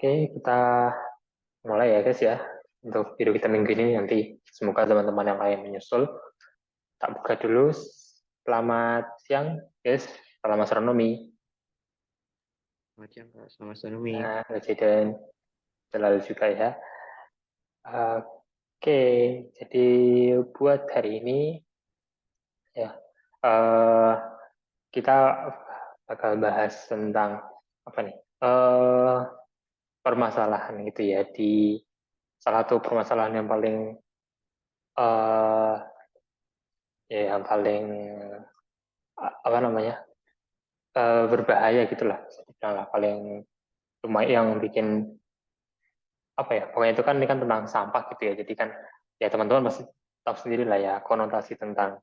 Oke, kita mulai ya guys ya. Untuk video kita minggu ini nanti semoga teman-teman yang lain menyusul. Tak buka dulu. Selamat siang guys, salam astronomi. Selamat siang, Kak. Selamat astronomi. Nah, Presiden selalu juga ya. Oke, jadi buat hari ini ya kita bakal bahas tentang apa nih? Permasalahan gitu ya di salah satu permasalahan yang paling eh, ya yang paling apa namanya berbahaya gitulah, paling lumayan yang bikin apa ya pokoknya itu kan ini kan tentang sampah gitu ya, jadi kan ya teman-teman pasti tahu sendiri lah ya konotasi tentang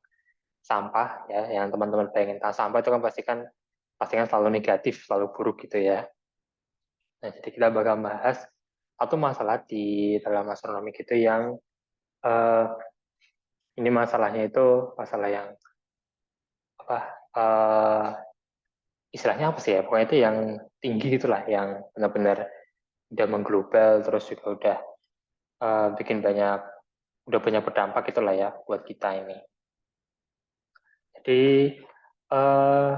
sampah ya, yang teman-teman pengen tentang sampah itu kan pasti kan selalu negatif, selalu buruk gitu ya. Nah, jadi kita bakal bahas satu masalah di dalam astronomi gitu yang eh, ini masalahnya itu masalah yang apa eh, istilahnya apa sih ya, pokoknya itu yang tinggi gitulah, yang benar-benar udah mengglobal, terus juga udah bikin udah banyak berdampak itulah ya buat kita ini. Jadi uh,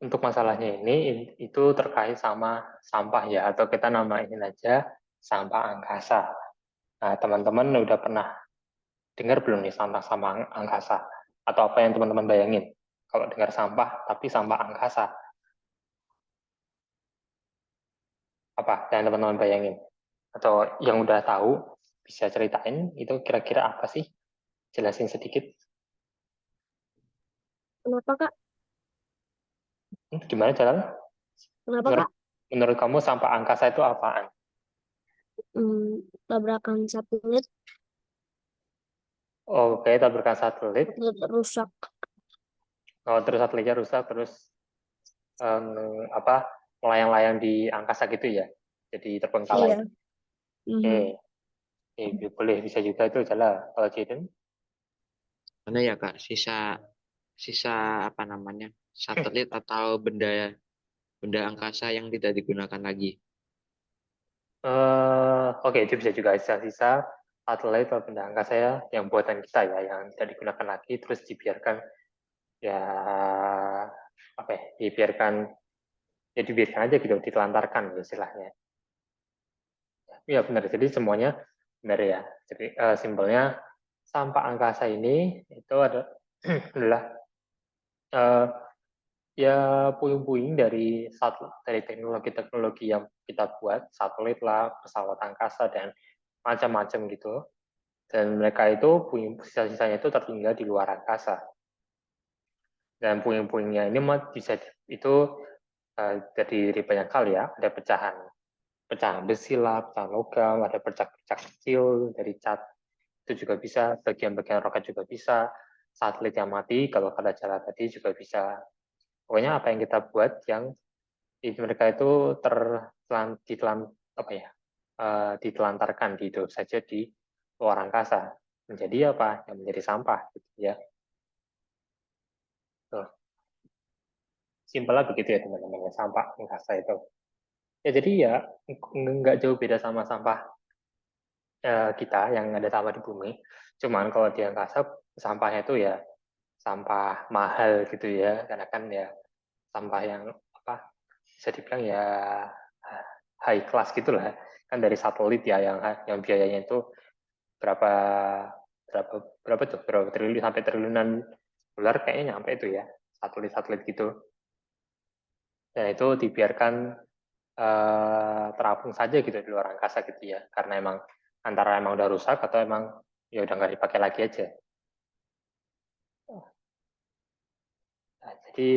untuk masalahnya ini itu terkait sama sampah ya, atau kita namain aja sampah angkasa. Nah, teman-teman udah pernah dengar belum nih sampah sama angkasa? Atau apa yang teman-teman bayangin kalau dengar sampah tapi sampah angkasa? Apa yang teman-teman bayangin? Atau yang udah tahu bisa ceritain itu kira-kira apa sih? Jelasin sedikit. Kenapa Kak? Gimana jalan? Kenapa Menurut Kak? menurut kamu sampah angkasa itu apaan? Tabrakan satelit, Oke, tabrakan satelit. satelit rusak. Oh, terus satelitnya rusak, terus apa melayang-layang di angkasa gitu ya? Jadi terbengkalai. Iya. Oke, Mhm. boleh bisa juga itu jalan. Kalau Jaden, Mana ya, Kak? Sisa apa namanya? Satelit atau benda benda angkasa yang tidak digunakan lagi. oke, itu bisa juga sisa-sisa satelit atau benda angkasa ya, yang buatan kita ya, yang tidak digunakan lagi, terus dibiarkan ya apa ya, dibiarkan aja gitu, ditelantarkan istilahnya. Iya benar, jadi semuanya benar ya. Jadi simpelnya sampah angkasa ini itu adalah uh, ya puing-puing dari teknologi-teknologi yang kita buat, satelit lah, pesawat angkasa dan macam-macam gitu. Dan mereka itu puing sisa-sisanya itu tertinggal di luar angkasa. Dan puing-puingnya ini bisa itu terdiri dari banyak hal ya, ada pecahan pecahan besi lah, pecahan logam, ada bercak-bercak kecil dari cat, itu juga bisa, bagian-bagian roket juga bisa, satelit yang mati kalau kata cara tadi juga bisa. Pokoknya apa yang kita buat yang mereka itu apa ya, ditelantarkan hidup saja di luar angkasa, menjadi apa? Yang menjadi sampah gitu ya. Tuh. Simpelnya begitu ya teman-teman, sampah angkasa itu. Ya jadi ya nggak jauh beda sama sampah kita yang ada sama di bumi. Cuman kalau di angkasa sampahnya itu ya sampah mahal gitu ya, karena kan ya sampah yang apa bisa dibilang ya high class gitulah, kan dari satelit ya, yang biayanya itu berapa berapa berapa triliun, sampai triliunan dolar kayaknya nyampe itu ya, satelit-satelit gitu, dan itu dibiarkan terapung saja gitu di luar angkasa gitu ya, karena emang udah rusak atau emang ya udah nggak dipakai lagi aja. Nah, jadi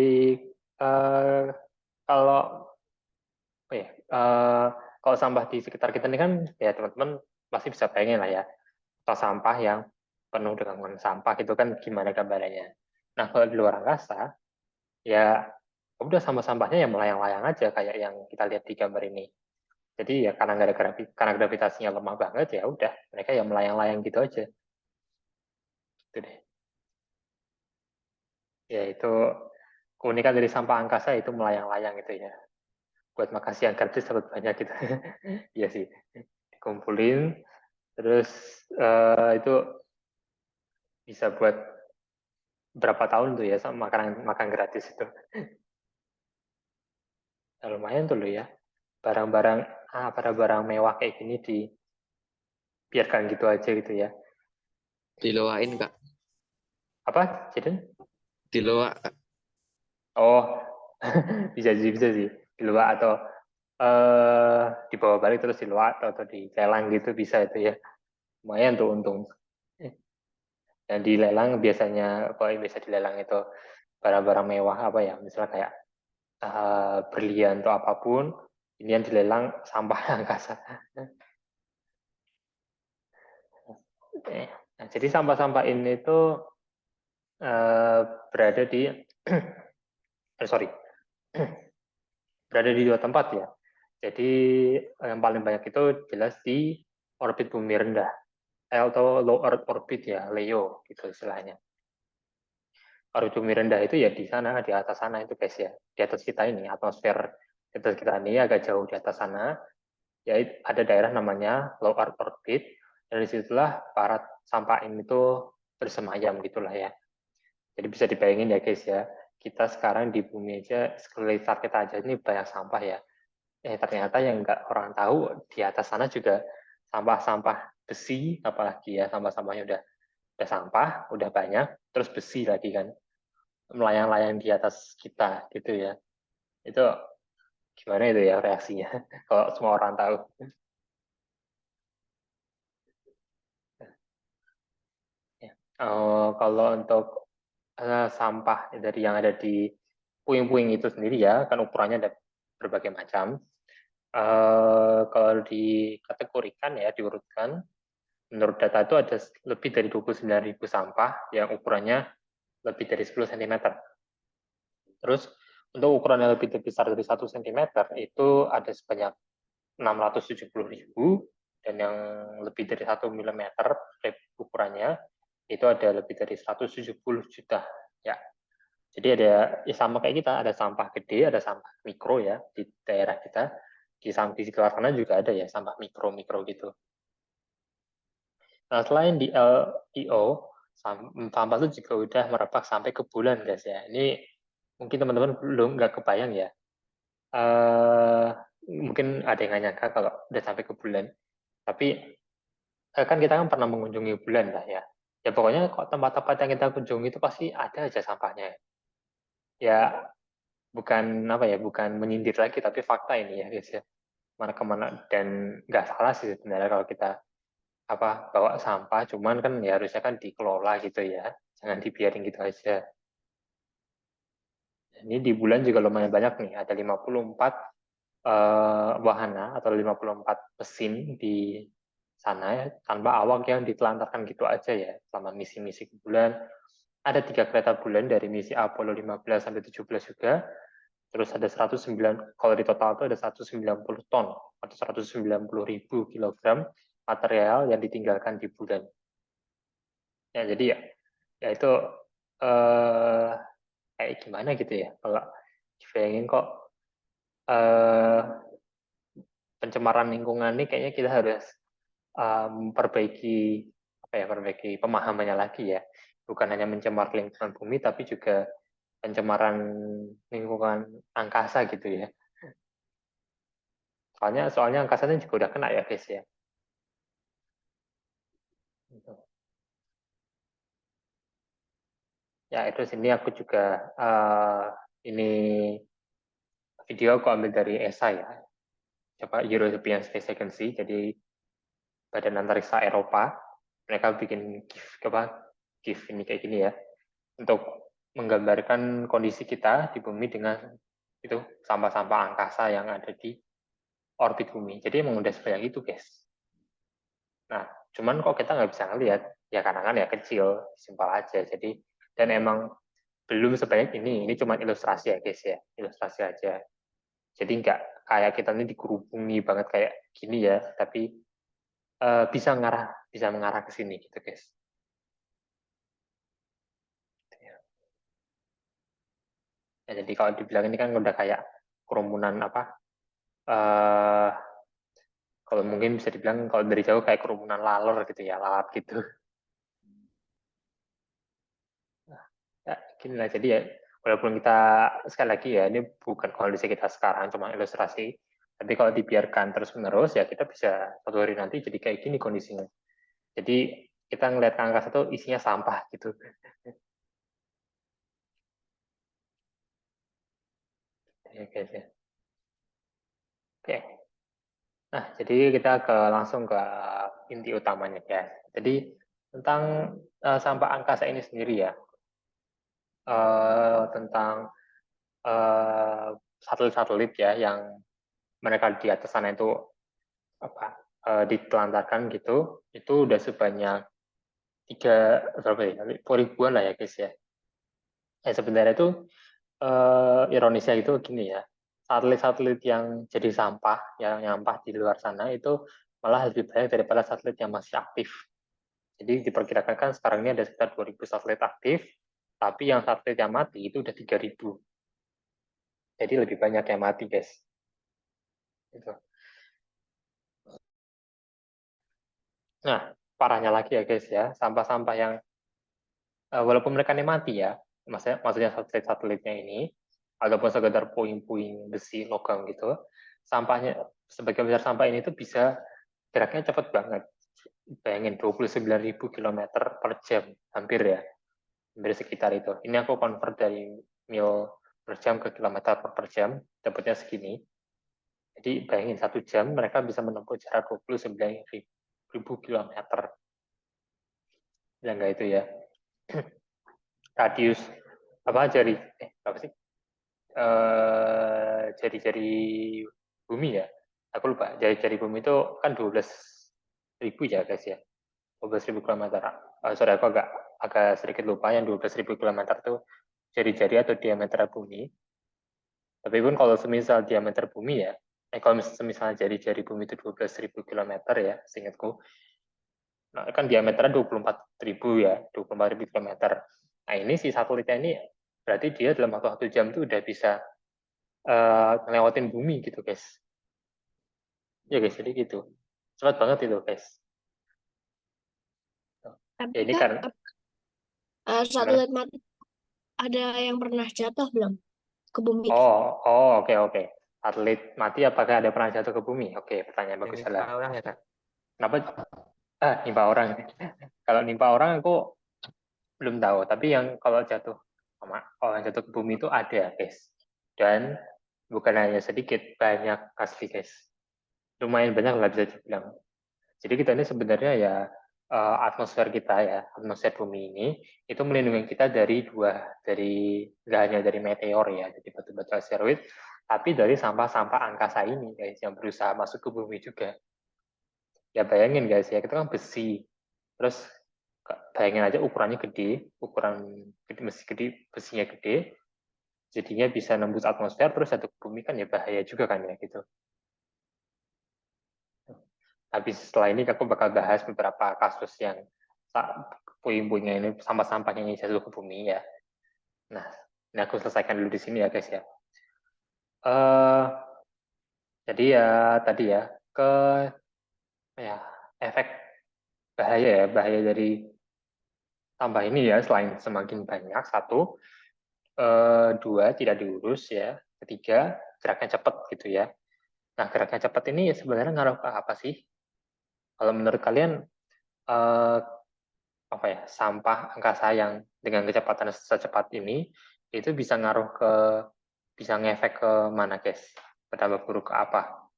uh, kalau oh ya, kalau sampah di sekitar kita ini kan ya teman-teman pasti bisa pengen lah ya, atau sampah yang penuh dengan sampah itu kan gimana gambarannya. Nah kalau di luar angkasa ya udah sama sampahnya yang melayang-layang aja kayak yang kita lihat di gambar ini. Jadi ya karena gravitasinya lemah banget, ya udah mereka yang melayang-layang gitu aja. Gitu deh. Ya itu keunikan dari sampah angkasa, itu melayang-layang gitu ya. buat makasih yang gratis dapat banyak gitu. Iya sih, dikumpulin terus itu bisa buat berapa tahun tuh ya sama makanan makan gratis itu. Nah, lumayan tuh lo ya, barang-barang barang mewah kayak gini dibiarkan gitu aja gitu ya. Diloain Kak, Apa Jaden? diloa Kak. Oh, bisa sih di luar atau dibawa balik terus di luar atau dilelang gitu bisa itu ya, lumayan tuh untung. Dan dilelang biasanya kalau yang bisa dilelang itu barang-barang mewah apa ya, misalnya kayak berlian atau apapun, ini yang dilelang sampah angkasa. Nah, jadi sampah-sampah ini tuh berada di sorry berada di dua tempat ya. Jadi yang paling banyak itu jelas di orbit bumi rendah atau low Earth orbit ya, LEO gitu istilahnya. Orbit bumi rendah itu ya di sana, di atas sana itu guys ya, di atas kita ini, atmosfer di atas kita ini agak jauh di atas sana, ya ada daerah namanya low Earth orbit, dan disitulah para sampah ini tuh bersemayam gitulah ya. Jadi bisa dibayangin ya guys ya, kita sekarang di bumi aja, sekeliling kita aja ini banyak sampah ya. Ternyata yang nggak orang tahu di atas sana juga sampah-sampah besi, apalagi ya sampah-sampahnya udah sampah, udah banyak, terus besi lagi kan, melayang-layang di atas kita gitu ya. Itu gimana itu ya reaksinya kalau semua orang tahu. Ya. Kalau untuk sampah dari yang ada di puing-puing itu sendiri ya, kan ukurannya ada berbagai macam. Kalau dikategorikan ya, diurutkan, menurut data itu ada lebih dari 29.000 sampah yang ukurannya lebih dari 10 cm. Terus untuk ukuran yang lebih besar dari 1 cm itu ada sebanyak 670.000, dan yang lebih dari 1 mm ukurannya itu ada lebih dari 170 juta ya. Jadi ada ya sama kayak kita, ada sampah gede, ada sampah mikro ya di daerah kita. Di sekitar sana juga ada ya sampah mikro gitu. Nah, selain di LEO, sampah itu juga udah merebak sampai ke bulan guys ya. Ini mungkin teman-teman belum nggak kebayang ya. Uh, Mungkin ada yang nggak nyangka kalau udah sampai ke bulan. Tapi kan kita kan pernah mengunjungi bulan lah ya. Ya pokoknya kok tempat-tempat yang kita kunjungi itu pasti ada aja sampahnya. Ya bukan apa ya, bukan menyindir lagi tapi fakta ini ya guys ya. Mana kemana, dan nggak salah sih sebenarnya kalau kita bawa sampah, cuman kan ya harusnya kan dikelola gitu ya, jangan dibiarin gitu aja. Ini di bulan juga lumayan banyak nih, ada 54 wahana atau 54 mesin di sana ya, tanpa awak yang ditelantarkan gitu aja ya selama misi-misi ke bulan. Ada 3 kereta bulan dari misi Apollo 15 sampai 17 juga. Terus ada 109, kalau di total itu ada 190 ton atau 190.000 kilogram material yang ditinggalkan di bulan. Ya, jadi ya itu eh, kayak gimana gitu ya kalau dibayangin kok eh, pencemaran lingkungan ini kayaknya kita harus memperbaiki perbaiki pemahamannya lagi ya, bukan hanya mencemar lingkungan bumi tapi juga pencemaran lingkungan angkasa gitu ya. Soalnya angkasanya juga udah kena ya guys ya. Ya itu sini aku juga ini video aku ambil dari ESA ya, coba European Space Agency, jadi Badan Antariksa Eropa. Mereka bikin GIF ini kayak gini ya, untuk menggambarkan kondisi kita di bumi dengan itu sampah-sampah angkasa yang ada di orbit bumi. Jadi emang udah sebanyak itu guys. Nah, cuman kok kita nggak bisa ngelihat ya karena kan ya kecil, simpel aja. Jadi dan emang belum sebanyak ini cuma ilustrasi ya guys ya, ilustrasi aja. Jadi nggak kayak kita ini dikerubungi banget kayak gini ya, tapi bisa mengarah ke sini gitu guys. Ya, jadi kalau dibilang ini kan udah kayak kerumunan eh kalau mungkin bisa dibilang kalau dari jauh kayak kerumunan laler gitu ya, lalat gitu. Ya, gini lah, jadi ya walaupun kita sekali lagi ya ini bukan kondisi kita sekarang, cuma ilustrasi. Tapi kalau dibiarkan terus menerus ya kita bisa suatu hari nanti jadi kayak gini kondisinya. Jadi kita ngeliat ke angkasa tuh isinya sampah gitu. Ya, guys ya. Oke. Nah, jadi kita langsung ke inti utamanya ya. Jadi tentang sampah angkasa ini sendiri ya. Tentang satelit-satelit ya yang mereka di atas sana itu apa ditelantarkan gitu, itu udah sebanyak berapa ya, 4.000-an lah ya guys ya. Sebenarnya itu ironisnya itu gini ya, satelit-satelit yang jadi sampah, yang nyampah di luar sana itu malah lebih banyak daripada satelit yang masih aktif. Jadi diperkirakan kan sekarang ini ada sekitar 2.000 satelit aktif, tapi yang satelit yang mati itu udah 3.000. Jadi lebih banyak yang mati guys. Gitu. Nah, parahnya lagi ya guys ya, sampah-sampah yang walaupun mereka ini mati ya, maksudnya satelit-satelitnya ini, ataupun sekedar puing-puing besi logam gitu, sampahnya, sebagian besar sampah ini tuh bisa geraknya cepat banget. Bayangin 29.000 km per jam, hampir ya, hampir sekitar itu. Ini aku convert dari mil per jam ke kilometer per jam, dapatnya segini. Jadi bayangin 1 jam mereka bisa menempuh jarak 29.000 km. Ya enggak itu ya. Radius apa apa sih? Jari-jari bumi ya. Aku lupa. Jari-jari bumi itu kan 12.000 ya guys ya. 12.000 kilometer. Sorry, aku agak sedikit lupa yang 12.000 kilometer itu jari-jari atau diameter bumi. Tapi pun kalau semisal diameter bumi ya, kalau semisal jari-jari bumi itu 12.000 kilometer ya, seingatku, nah, kan diameternya 24.000 ya, 24.000 kilometer. Nah ini si satelitnya ini berarti dia dalam waktu 1 jam itu udah bisa ngelewatin bumi gitu guys. Ya guys, jadi gitu. Cepat banget itu guys. Tapi Ya ini Kak, kan satelit mati ada yang pernah jatuh belum ke bumi? oke oke. Satelit mati apakah ada pernah jatuh ke bumi? Oke, pertanyaan bagus Ini salah. orang ya kak. Kenapa? Nimpa orang. Kalau nimpa orang aku belum tahu, tapi yang kalau yang jatuh ke bumi itu ada guys. Dan bukan hanya sedikit, banyak asli guys. Lumayan banyak lah bisa dibilang. Jadi kita ini sebenarnya ya atmosfer kita ya, atmosfer bumi ini itu melindungi kita dari nggak hanya dari meteor ya, dari batu-batu asteroid, tapi dari sampah-sampah angkasa ini guys yang berusaha masuk ke bumi juga. Ya bayangin guys ya, kita kan besi, terus bayangin aja ukurannya gede, besinya gede, jadinya bisa nembus atmosfer, terus satu ke bumi kan ya bahaya juga kan ya gitu. Habis setelah ini aku bakal bahas beberapa kasus yang puing-puingnya ini, sampah-sampahnya ini jatuh ke bumi ya. Nah, ini aku selesaikan dulu di sini ya guys ya. Jadi ya tadi ya ke ya efek bahaya dari sampah ini ya, selain semakin banyak satu, dua tidak diurus ya, ketiga geraknya cepat gitu ya. Nah geraknya cepat ini ya sebenarnya ngaruh ke apa sih? Kalau menurut kalian apa ya, sampah angkasa yang dengan kecepatan secepat ini itu bisa ngefek ke mana guys? Berdampak buruk ke apa?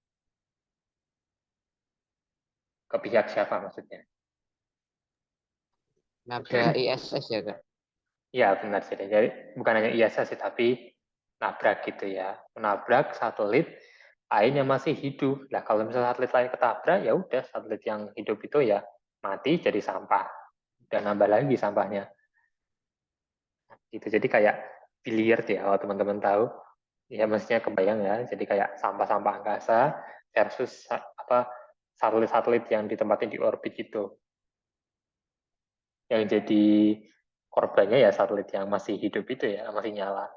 Ke pihak siapa maksudnya? Nabrak ISS ya kak. Ya benar sih. Jadi bukan hanya ISS sih, tapi nabrak gitu ya, menabrak satelit lain yang masih hidup. Nah kalau misalnya satelit lain ketabrak, ya udah satelit yang hidup itu ya mati jadi sampah dan nambah lagi sampahnya. Gitu. Jadi kayak biliar ya, kalau teman-teman tahu, ya mestinya kebayang ya. Jadi kayak sampah-sampah angkasa versus apa satelit-satelit yang ditempatin di orbit itu. Yang jadi korbannya ya satelit yang masih hidup itu ya, masih nyala.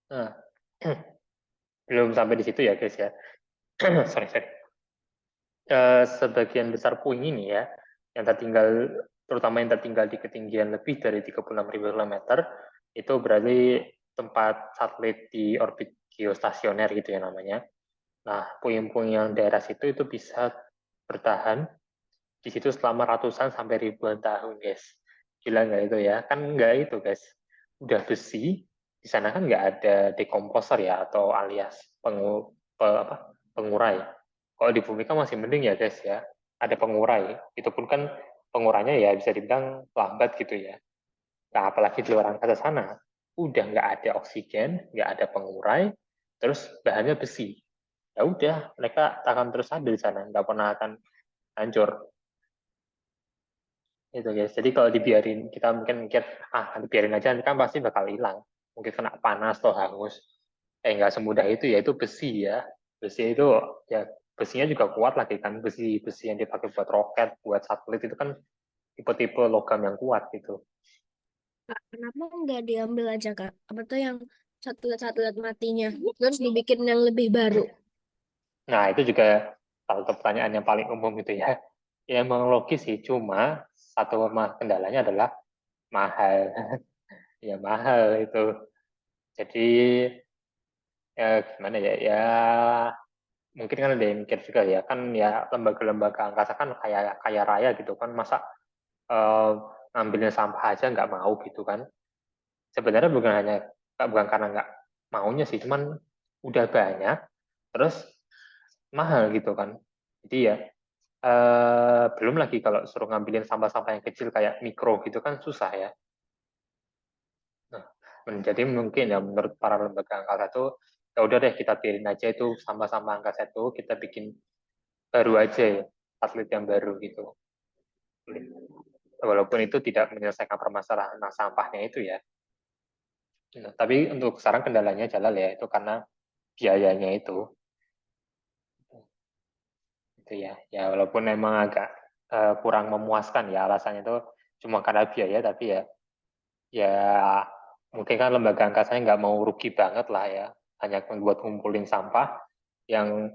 Nah, belum sampai di situ ya guys ya. sorry. Sebagian besar puing ini ya, yang tertinggal, terutama yang tertinggal di ketinggian lebih dari 36.000 km, itu berarti tempat satelit di orbit geostasioner gitu ya namanya. Nah, puing-puing yang daerah situ itu bisa bertahan di situ selama ratusan sampai ribuan tahun, guys. Gila nggak itu ya? Kan nggak itu, guys. Udah besi, di sana kan nggak ada dekomposer ya, atau alias pengurai. Kalau di bumi kan masih mending ya, guys ya. Ada pengurai. Itu pun kan pengurainya ya bisa dibilang lambat gitu ya. Nah, apalagi di luar angkasa sana, udah nggak ada oksigen, nggak ada pengurai, terus bahannya besi. Ya udah, mereka akan terus ada di sana, nggak pernah akan hancur. Itu guys. Jadi kalau dibiarin, kita mungkin mikir, nanti biarin aja, nanti kan pasti bakal hilang. Mungkin kena panas atau hangus. Nggak semudah itu, ya itu besi ya. Besi itu, ya besinya juga kuat lagi kan. Besi yang dipakai buat roket, buat satelit, itu kan tipe-tipe logam yang kuat gitu. Kak, kenapa nggak diambil aja, Kak? Apa tuh yang satelit-satelit matinya? Terus dibikin yang lebih baru. Nah, itu juga salah satu pertanyaan yang paling umum gitu ya. Ya emang logis sih, cuma satu kendalanya adalah mahal. Ya mahal itu. Jadi, ya gimana ya, ya mungkin kan ada yang mikir juga ya, kan ya lembaga-lembaga angkasa kan kayak kaya raya gitu kan, masa eh, ngambilnya sampah aja nggak mau gitu kan. Sebenarnya bukan karena nggak maunya sih, cuman udah banyak, terus mahal gitu kan. Jadi ya, belum lagi kalau suruh ngambilin sampah-sampah yang kecil kayak mikro gitu kan susah ya. Nah, jadi mungkin ya menurut para lembaga angkasa itu, ya udah deh kita biarin aja itu sampah-sampah angkasa itu, kita bikin baru aja ya, satelit yang baru gitu. Walaupun itu tidak menyelesaikan permasalahan sampahnya itu ya. Nah, tapi untuk sekarang kendalanya Jalal ya, itu karena biayanya itu ya. Ya walaupun memang agak kurang memuaskan ya, alasannya itu cuma karena biaya, tapi ya ya mungkin kan lembaga angkasanya nggak mau rugi banget lah ya, hanya buat ngumpulin sampah yang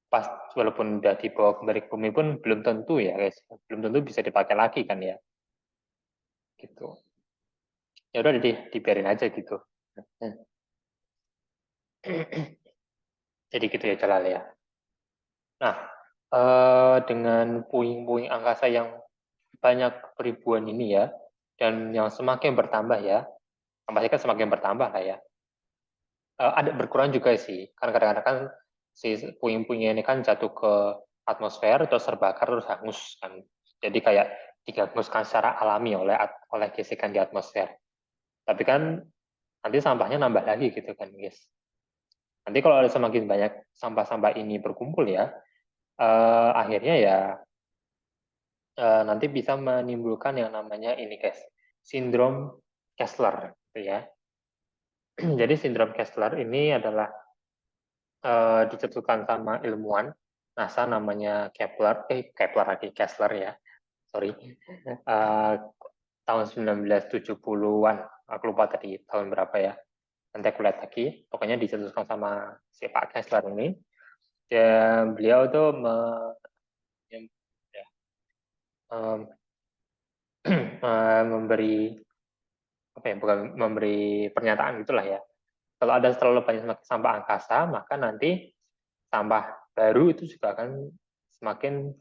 pas walaupun udah dibawa kembali ke bumi pun belum tentu ya guys, belum tentu bisa dipakai lagi kan ya, gitu. Ya udah dibiarin aja gitu. Jadi gitu ya Jalal ya. Nah, dengan puing-puing angkasa yang banyak ribuan ini ya, dan yang semakin bertambah ya, pasti kan semakin bertambah lah ya. Ada berkurang juga sih, karena kadang-kadang kan si puing-puingnya ini kan jatuh ke atmosfer, terus terbakar, terus hangus kan. Jadi kayak diganguskan secara alami oleh gesekan di atmosfer. Tapi kan nanti sampahnya nambah lagi gitu kan, guys. Nanti kalau ada semakin banyak sampah-sampah ini berkumpul ya, akhirnya ya nanti bisa menimbulkan yang namanya ini guys, sindrom Kessler gitu ya. Jadi sindrom Kessler ini adalah dicetuskan sama ilmuwan NASA namanya Kepler lagi, Kessler ya, sorry. Tahun 1970-an, aku lupa tadi tahun berapa ya, nanti aku lihat lagi, pokoknya dicetuskan sama si Pak Kessler ini, dan beliau tuh ya, memberi apa ya, bukan memberi pernyataan gitulah ya. Kalau ada terlalu banyak sampah angkasa, maka nanti sampah baru itu juga akan semakin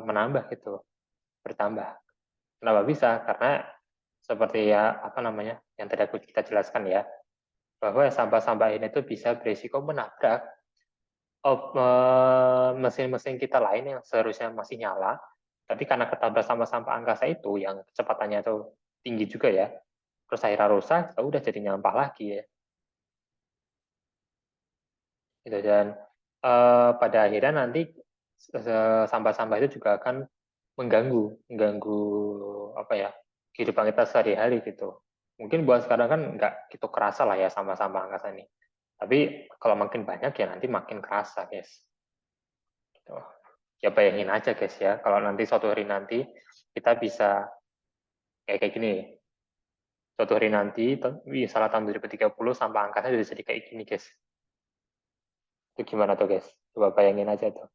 menambah gitu, bertambah. Kenapa bisa? Karena seperti ya apa namanya yang tadi kita jelaskan ya, bahwa sampah-sampah ini tuh bisa berisiko menabrak mesin-mesin kita lain yang seharusnya masih nyala, tapi karena ketabrak sama sampah angkasa itu yang kecepatannya itu tinggi juga ya, terus akhirnya rusak, ya udah jadi nyampah lagi ya. Gitu. Dan pada akhirnya nanti sampah-sampah itu juga akan mengganggu apa ya, kehidupan kita sehari-hari gitu. Mungkin buat sekarang kan nggak gitu kerasa lah ya sampah-sampah angkasa ini. Tapi kalau makin banyak ya nanti makin kerasa guys. Gitu. Ya bayangin aja guys ya, kalau nanti suatu hari nanti kita bisa kayak gini, suatu hari nanti misalnya tahun 2030 sampah angkasa jadi kayak gini guys. Itu gimana tuh guys? Coba bayangin aja tuh.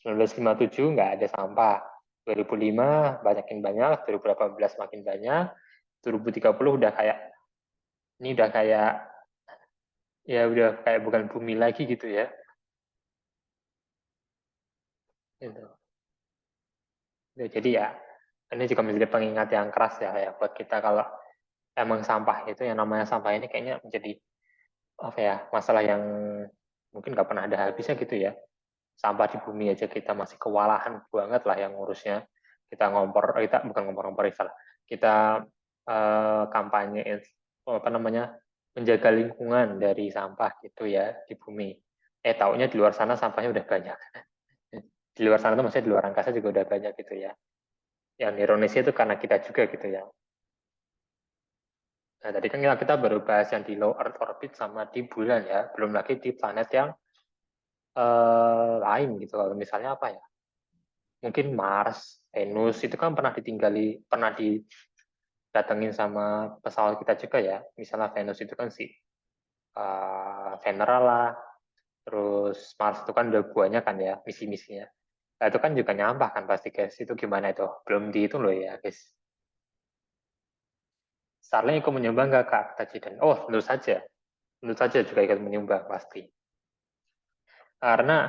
1957 nggak ada sampah. 2005 makin banyak, 2018 makin banyak, 2030 udah kayak ini udah kayak ya udah kayak bukan bumi lagi gitu ya. Gitu. Jadi ya ini juga menjadi pengingat yang keras ya buat kita kalau emang sampah itu yang namanya sampah ini kayaknya menjadi apa ya masalah yang mungkin nggak pernah ada habisnya gitu ya. Sampah di bumi aja kita masih kewalahan banget lah yang ngurusnya. Kita bukan ngompor-ngompor istilah. Kita kampanye apa namanya menjaga lingkungan dari sampah gitu ya di bumi. Taunya di luar sana sampahnya udah banyak. Di luar sana tuh maksudnya di luar angkasa juga udah banyak gitu ya. Yang ironisnya itu karena kita juga gitu ya. Nah, tadi kan kita baru bahas yang di low Earth orbit sama di bulan ya, belum lagi di planet yang lain gitu. Kalau misalnya apa ya? Mungkin Mars, Venus itu kan pernah didatengin sama pesawat kita juga ya. Misalnya Venus itu kan si Venera lah, terus Mars itu kan udah banyak kan ya misi-misinya. Nah, itu kan juga nyampah kan pasti guys. Itu gimana itu? Belum dihitung loh ya guys. Starlink ikut menyumbang nggak Kak Tajidan? Oh, tentu saja. Tentu saja juga ikut menyumbang pasti. Karena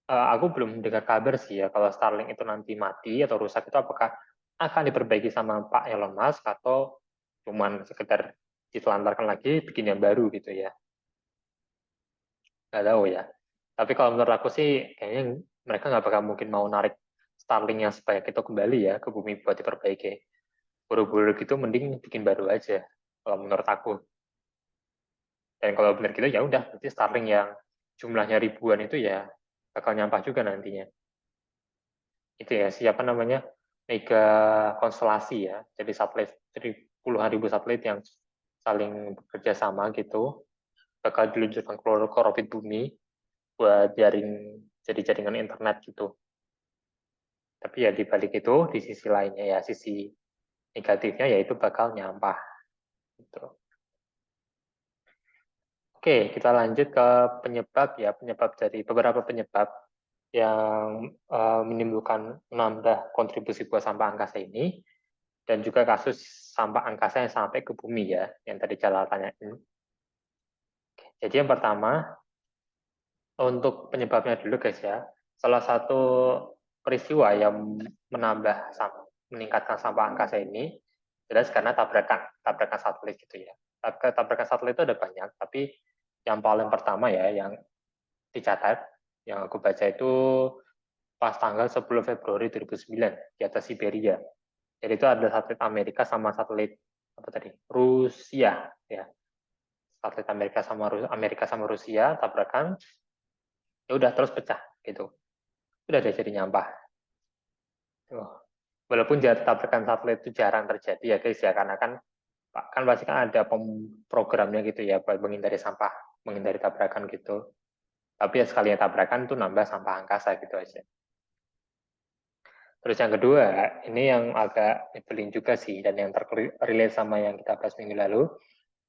aku belum dengar kabar sih ya kalau Starlink itu nanti mati atau rusak itu apakah akan diperbaiki sama Pak Elon Musk atau cuman sekedar ditelantarkan lagi bikin yang baru gitu ya. Nggak tahu ya. Tapi kalau menurut aku sih kayaknya mereka nggak bakal mungkin mau narik Starlink yang sebanyak itu kembali ya ke bumi buat diperbaiki. Buru-buru gitu mending bikin baru aja kalau menurut aku. Dan kalau benar gitu ya udah berarti Starlink yang jumlahnya ribuan itu ya bakal nyampah juga nantinya. Itu ya siapa namanya mega konstelasi ya. Jadi puluhan ribu satelit yang saling bekerja sama gitu bakal diluncurkan ke orbit bumi buat jadi jaringan internet gitu. Tapi ya di balik itu di sisi lainnya ya sisi negatifnya yaitu bakal nyampah gitu. Oke, kita lanjut ke penyebab dari beberapa penyebab yang menimbulkan menambah kontribusi buat sampah angkasa ini dan juga kasus sampah angkasa yang sampai ke bumi ya, yang tadi Jalal tanyain. Jadi yang pertama, untuk penyebabnya dulu guys ya, salah satu peristiwa yang meningkatkan sampah angkasa ini jelas karena tabrakan satelit gitu ya. Tabrakan satelit itu ada banyak, tapi yang paling pertama ya, yang dicatat, yang aku baca itu pas tanggal 10 Februari 2009 di atas Siberia. Jadi itu ada satelit Amerika sama satelit apa tadi? Rusia ya. Satelit Amerika sama Rusia tabrakan, ya udah terus pecah gitu. Udah deh jadi nyampah. Tuh. Walaupun tabrakan satelit itu jarang terjadi ya guys ya, karena kan pasti kan ada programnya gitu ya buat menghindari sampah, menghindari tabrakan gitu. Tapi ya sekali tabrakan tuh nambah sampah angkasa gitu aja. Terus yang kedua, ini yang agak nyebelin juga sih, dan yang terrelate sama yang kita bahas minggu lalu,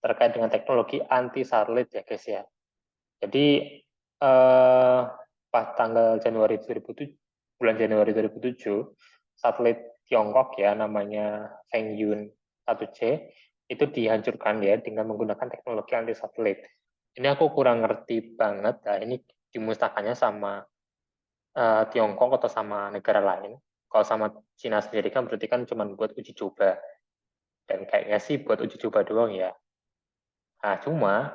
terkait dengan teknologi anti satelit ya guys ya. Jadi pas tanggal bulan Januari 2007, satelit Tiongkok ya namanya Fengyun 1C itu dihancurkan ya dengan menggunakan teknologi anti satelit. Ini aku kurang ngerti banget. Nah, ini dimusnahkannya sama Tiongkok atau sama negara lain. Kalau sama Cina sendiri kan berarti kan cuma buat uji coba. Dan kayaknya sih buat uji coba doang ya. Nah, cuma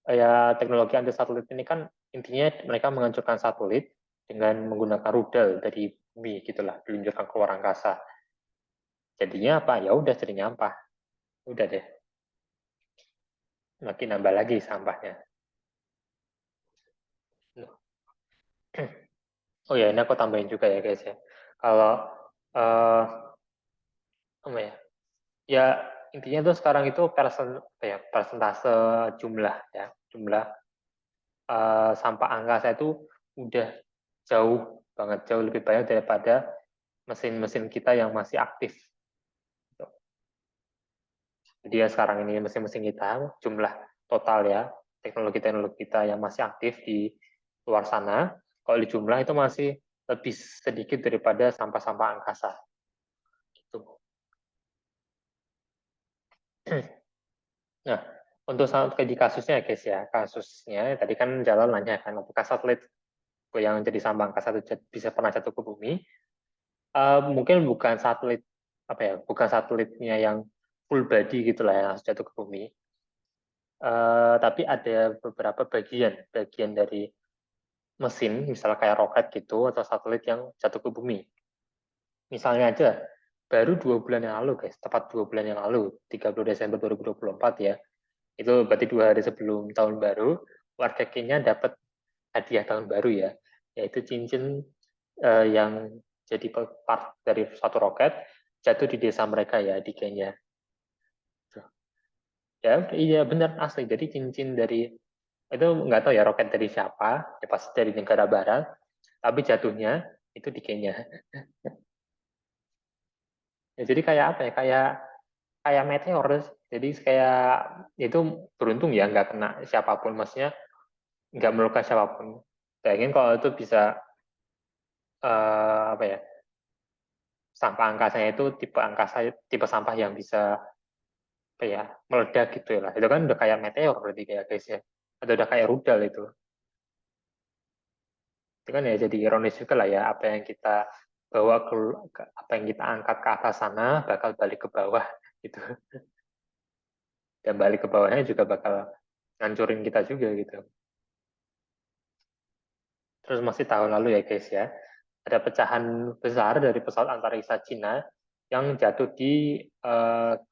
ya teknologi anti satelit ini kan intinya mereka menghancurkan satelit dengan menggunakan rudal dari bumi gitulah, diluncurkan ke luar angkasa. Jadinya apa? Ya udah jadi nyampah. Udah deh. Makin nambah lagi sampahnya. Oh ya, ini aku tambahin juga ya guys ya. Kalau apa ya? Ya intinya tuh sekarang itu persentase jumlah ya, jumlah sampah angkasa itu udah jauh banget, jauh lebih banyak daripada mesin-mesin kita yang masih aktif. Jadi ya sekarang ini mesin-mesin kita jumlah total ya teknologi-teknologi kita yang masih aktif di luar sana, kalau di jumlah itu masih lebih sedikit daripada sampah-sampah angkasa. Gitu. Nah, untuk di kasusnya guys ya, kasusnya tadi kan Jalal nanya kan, apakah satelit yang jadi sampah angkasa itu bisa pernah jatuh ke bumi? Mungkin bukan satelit apa ya, bukan satelitnya yang full body gitulah yang harus jatuh ke bumi. Tapi ada beberapa bagian dari mesin, misalnya kayak roket gitu atau satelit yang jatuh ke bumi. Misalnya aja, baru 2 bulan yang lalu guys, tepat 2 bulan yang lalu, 30 Desember 2024 ya, itu berarti 2 hari sebelum tahun baru, warga Kenya dapat hadiah tahun baru ya, yaitu cincin yang jadi part dari suatu roket jatuh di desa mereka ya di Kenya. Ya, iya benar asli. Jadi cincin dari itu nggak tahu ya roket dari siapa, ya pasti dari negara barat, tapi jatuhnya itu di Kenya. Ya, jadi kayak apa ya? Kayak meteor. Jadi kayak itu beruntung ya nggak kena siapapun, maksudnya nggak melukai siapapun. Bayangin kalau itu bisa apa ya? Sampah angkasanya itu tipe sampah yang bisa apa ya meledak gitu ya lah. Itu kan udah kayak meteor berarti kayak guys ya. Atau udah kayak rudal itu. Itu kan ya jadi ironis juga lah ya apa yang kita bawa apa yang kita angkat ke atas sana bakal balik ke bawah gitu. Dan balik ke bawahnya juga bakal ngancurin kita juga gitu. Terus masih tahun lalu ya guys ya, ada pecahan besar dari pesawat antariksa Cina yang jatuh di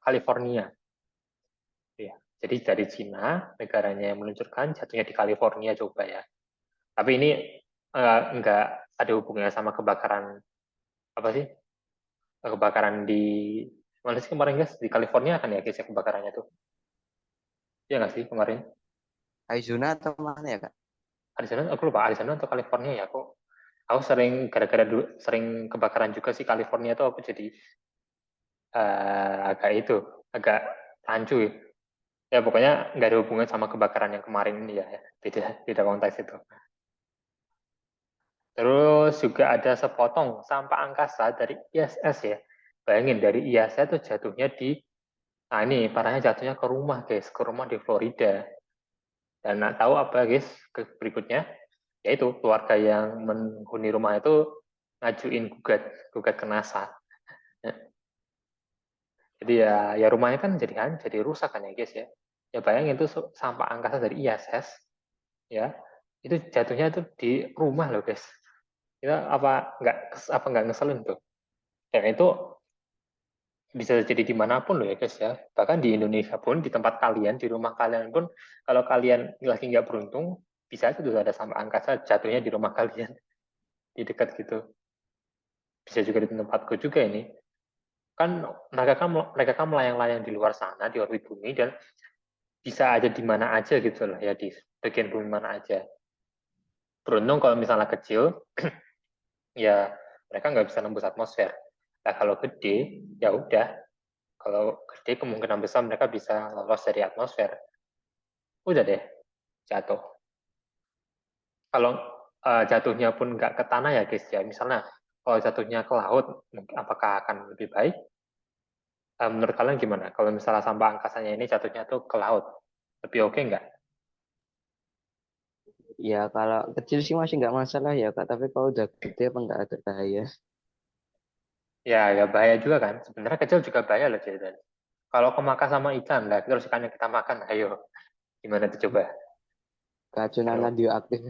California. Ya. Jadi dari Cina, negaranya yang meluncurkan, jatuhnya di California coba ya. Tapi ini nggak ada hubungannya sama kebakaran apa sih? Kebakaran di mana sih kemarin guys? Di California kan ya guys ya kebakarannya tuh. Iya nggak sih kemarin? Arizona atau mana ya Kak? Arizona, aku lupa Arizona atau California ya. Aku sering gara-gara sering kebakaran juga sih California tuh aku jadi agak rancu. Ya pokoknya nggak ada hubungan sama kebakaran yang kemarin ya, beda konteks itu. Terus juga ada sepotong sampah angkasa dari ISS ya. Bayangin dari ISS itu jatuhnya nah ini parahnya jatuhnya ke rumah guys, ke rumah di Florida. Dan nak tahu apa guys berikutnya? Yaitu keluarga yang menghuni rumah itu ngajuin gugat ke NASA. Jadi ya rumahnya kan jadi rusak kan ya guys ya. Ya bayangin itu sampah angkasa dari ISS ya. Itu jatuhnya itu di rumah loh guys. Kita apa nggak ngeselin tuh. Dan itu bisa jadi dimanapun loh ya guys ya. Bahkan di Indonesia pun, di tempat kalian, di rumah kalian pun, kalau kalian lagi nggak beruntung, bisa aja tuh ada sampah angkasa jatuhnya di rumah kalian, di dekat gitu. Bisa juga di tempatku juga ini. Kan mereka kan melayang-layang di luar sana, di orbit bumi, dan bisa aja di mana aja gitu loh ya, di bagian bumi mana aja. Beruntung kalau misalnya kecil, ya mereka nggak bisa nembus atmosfer. Nah kalau gede, ya udah. Kalau gede kemungkinan besar mereka bisa lolos dari atmosfer. Udah deh, jatuh. Kalau jatuhnya pun nggak ke tanah ya guys ya, misalnya kalau jatuhnya ke laut, apakah akan lebih baik? Menurut kalian gimana? Kalau misalnya sampah angkasanya ini jatuhnya tuh ke laut, lebih oke nggak? Ya kalau kecil sih masih nggak masalah ya Kak, tapi kalau udah gede apa nggak ada bahaya? Ya bahaya juga kan. Sebenarnya kecil juga bahaya loh jadi. Kalau kemakan sama ikan lah, terus ikan yang kita makan, ayo gimana tuh coba? Keracunan Ayo. radioaktif.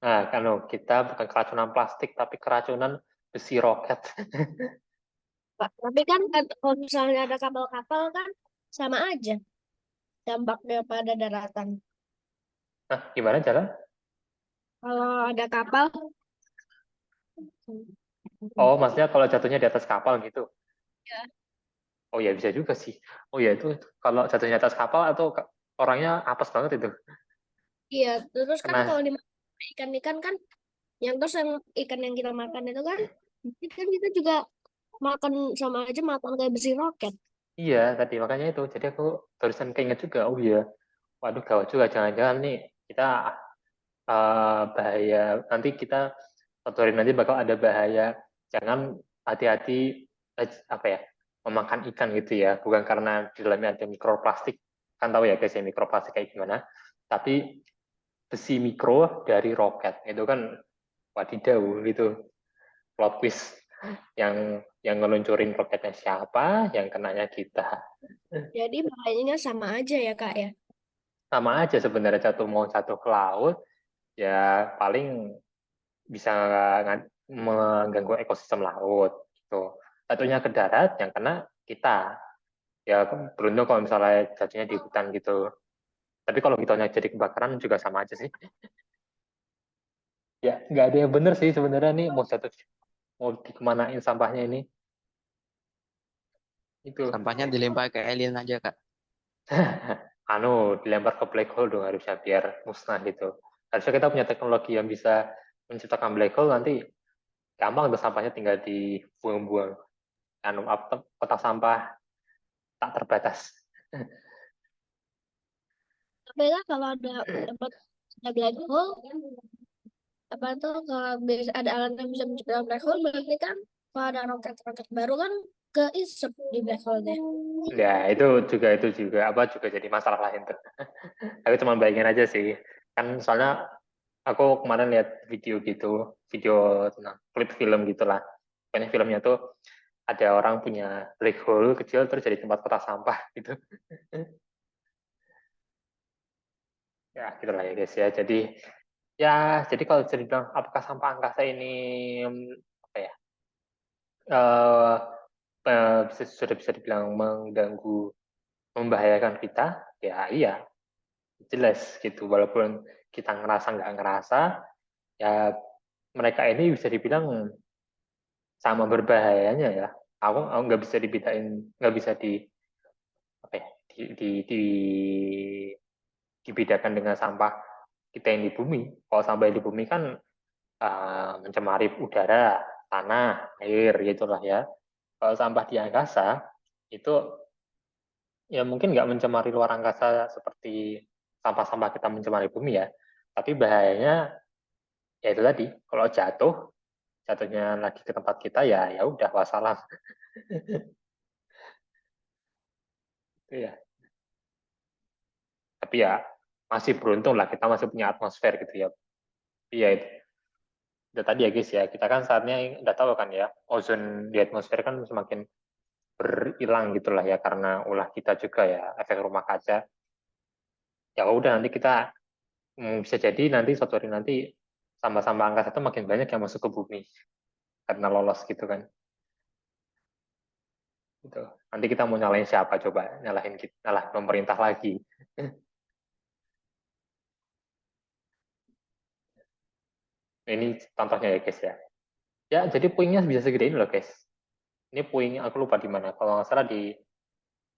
Nah, kan kita bukan keracunan plastik, tapi keracunan besi roket. Tapi kan kalau misalnya ada kapal-kapal kan sama aja dampaknya pada daratan. Nah, gimana cara? Kalau ada kapal, Oh, maksudnya kalau jatuhnya di atas kapal gitu. ya. Oh ya bisa juga sih. Oh ya itu kalau jatuhnya di atas kapal atau orangnya apes banget itu. Iya, terus kan Kena kalau di ikan-ikan kan, yang terus yang ikan yang kita makan itu kan kita juga makan sama aja makan kayak besi roket. iya tadi makanya itu. Jadi aku barusan keinget juga. Oh iya. Waduh gawat juga jangan-jangan nih kita bahaya. Nanti kita suatu hari nanti bakal ada bahaya. Jangan hati-hati apa ya, memakan ikan gitu ya. Bukan karena di dalamnya ada mikroplastik. Kan tahu ya guys ya mikroplastik kayak gimana. Tapi besi mikro dari roket itu kan wadidaw gitu. Plot twist yang ngeluncurin roketnya siapa, yang kenanya kita. Jadi bahayanya sama aja ya Kak ya. Sama aja sebenarnya jatuh ke laut, ya paling bisa mengganggu ekosistem laut gitu. Satunya ke darat yang kena kita. Ya beruntung kalau misalnya jatuhnya di hutan gitu. Tapi kalau hitanya jadi kebakaran juga sama aja sih. Ya nggak ada yang bener sih sebenarnya nih mau dikemanain sampahnya ini. Itu Sampahnya dilempar ke alien aja, Kak. dilempar ke black hole dong harusnya biar musnah gitu. Harusnya kita punya teknologi yang bisa menciptakan black hole, nanti gampang tuh sampahnya tinggal dibuang-buang. Kotak sampah tak terbatas. Tapi kan kalau dapat ada black hole, apa tuh kalau bisa ada alat yang bisa menciptakan black hole, berarti kan kalau ada roket-roket baru kan keisep di black hole-nya. Ya itu juga apa juga jadi masalah lain tuh. Aku cuma bayangin aja sih. Kan soalnya aku kemarin lihat video gitu, video tentang klip film gitulah. Pokoknya filmnya tuh ada orang punya black hole kecil terus jadi tempat kotak sampah gitu. Ya gitulah ya guys ya. Jadi kalau bisa dibilang apakah sampah angkasa ini apa ya? eh sudah bisa dibilang mengganggu, membahayakan kita, ya iya, jelas gitu. Walaupun kita ngerasa nggak ngerasa, ya mereka ini bisa dibilang sama berbahayanya ya. Aku nggak bisa dibedain, nggak bisa apa ya, dibedakan dengan sampah kita yang di bumi. Kalau sampah yang di bumi kan mencemari udara, tanah, air, gitulah ya. Kalau sampah di angkasa itu ya mungkin nggak mencemari luar angkasa seperti sampah-sampah kita mencemari bumi ya. Tapi bahayanya ya itu tadi, kalau jatuhnya lagi ke tempat kita ya ya udah wassalam. Itu ya. Tapi ya masih beruntung lah kita masih punya atmosfer gitu ya. Iya itu tadi ya guys ya. Kita kan saatnya udah tahu kan ya, ozon di atmosfer kan semakin berhilang gitulah ya karena ulah kita juga ya, efek rumah kaca. Ya udah nanti kita bisa jadi nanti suatu hari nanti sampah-sampah angkasa itu makin banyak yang masuk ke bumi karena lolos gitu kan. Gitu. Nanti kita mau nyalain siapa coba? Nyalahin kita, nyalah pemerintah lagi. Ini contohnya ya guys ya. Ya jadi puingnya bisa segede ini loh guys. Ini puingnya aku lupa di mana. Kalau nggak salah di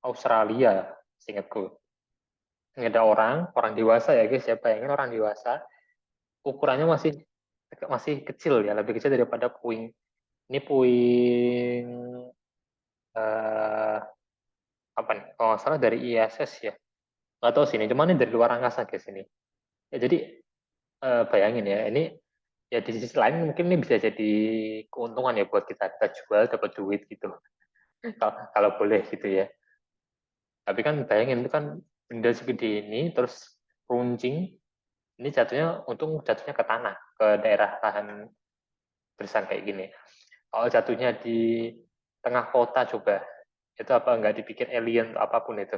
Australia, seingatku. Ini ada orang dewasa ya guys ya. Bayangin orang dewasa, ukurannya masih masih kecil ya, lebih kecil daripada puing. Ini puing eh, apa nih? Kalau nggak salah dari ISS ya. Nggak tahu sih ini, cuman ini dari luar angkasa guys ini. Ya jadi bayangin ya, ini ya di sisi lain mungkin ini bisa jadi keuntungan ya buat kita jual dapat duit gitu. Kalau boleh gitu ya. Tapi kan bayangin itu kan benda segede ini terus runcing, ini jatuhnya ke tanah, ke daerah lahan gersang kayak gini. Kalau jatuhnya di tengah kota coba, itu apa nggak dipikir alien atau apapun itu.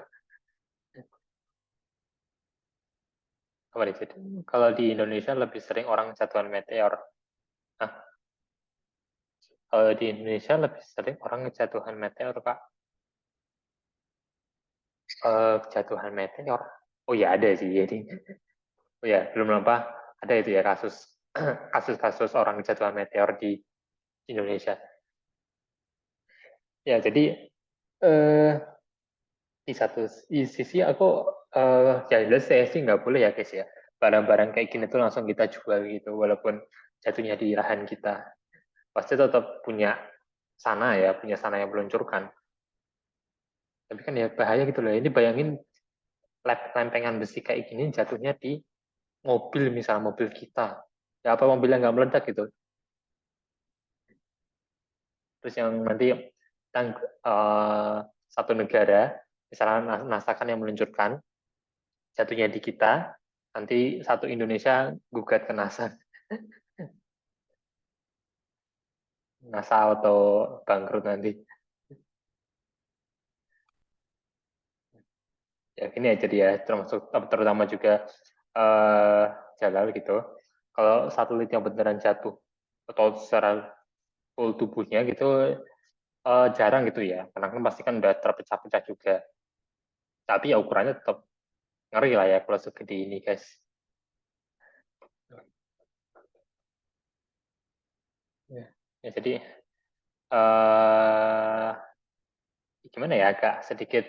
Apa nih, jadi kalau di Indonesia lebih sering orang jatuhan meteor. Nah, kalau di Indonesia lebih sering orang jatuhan meteor, Kak. Jatuhan meteor. Oh ya ada sih, jadi oh ya belum lupa ada itu ya kasus orang jatuhan meteor di Indonesia. Ya jadi eh, di sisi aku ya jelas saya sih nggak boleh ya guys ya, barang-barang kayak gini tuh langsung kita jual gitu walaupun jatuhnya di lahan kita, pasti tetap punya sana yang meluncurkan. Tapi kan ya bahaya gitu loh, ini bayangin lempengan besi kayak gini jatuhnya di mobil, misalnya mobil kita, ya apa mobilnya nggak meledak gitu. Terus yang nanti satu negara, misalnya NASA kan yang meluncurkan, jatuhnya di kita, nanti satu Indonesia gugat ke NASA. NASA atau bangkrut nanti. Ya gini aja dia, termasuk terutama juga Jalal gitu. Kalau satelit yang beneran jatuh atau secara full tubuhnya gitu jarang gitu ya, karena kan pasti kan udah terpecah-pecah juga. Tapi ya ukurannya tetap ngeri lah ya kalau segede ini guys. Ya jadi gimana ya, agak sedikit